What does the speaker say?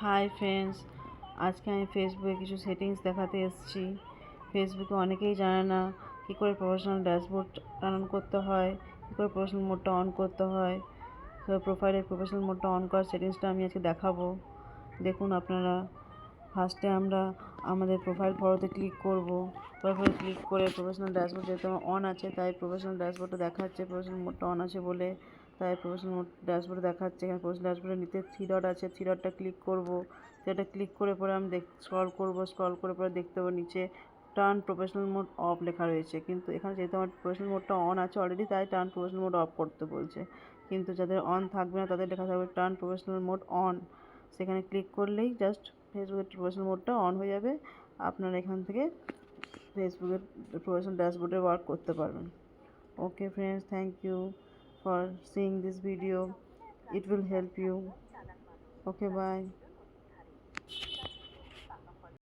Hi friends, আজকে আমি ফেসবুকে কিছু সেটিংস দেখাতে এসেছি। ফেসবুকে অনেকেই জানে না কী করে প্রফেশনাল ড্যাশবোর্ড অন করতে হয়, কী করে প্রফেশনাল মোডটা অন করতে হয়। তো প্রোফাইলের প্রফেশনাল মোডটা অন করার সেটিংসটা আমি আজকে দেখাবো। দেখুন আপনারা, ফার্স্টে আমরা আমাদের প্রোফাইল ফটোতে ক্লিক করব। প্রোফাইলে ক্লিক করে প্রফেশনাল ড্যাশবোর্ড যেহেতু আমার অন আছে, তাই প্রফেশনাল ড্যাশবোর্ডটা দেখাচ্ছে। প্রফেশনাল মোডটা অন আছে বলে তাই প্রফেশনাল মোড ড্যাশবোর্ড দেখাচ্ছে। এখানে প্রফেশনাল ড্যাশবোর্ডের নিচে থ্রি ডট আছে, থ্রি ডটটা ক্লিক করব। সেটা ক্লিক করে পরে আমি স্ক্রল করব। স্ক্রল করে পরে দেখতে পাবো নিচে টার্ন প্রফেশনাল মোড অফ লেখা রয়েছে। কিন্তু এখানে যেহেতু আমার প্রফেশনাল মোডটা অন আছে অলরেডি, তাই টার্ন প্রফেশনাল মোড অফ করতে বলছে। কিন্তু যাদের অন থাকবে না তাদের লেখা থাকবে টার্ন প্রফেশনাল মোড অন। সেখানে ক্লিক করলেই জাস্ট ফেসবুকের প্রফেশনাল মোডটা অন হয়ে যাবে। আপনারা এখান থেকে ফেসবুকের প্রফেশনাল ড্যাশবোর্ডে ওয়ার্ক করতে পারবেন। Okay friends, thank you for seeing this video. It will help you. Okay, bye.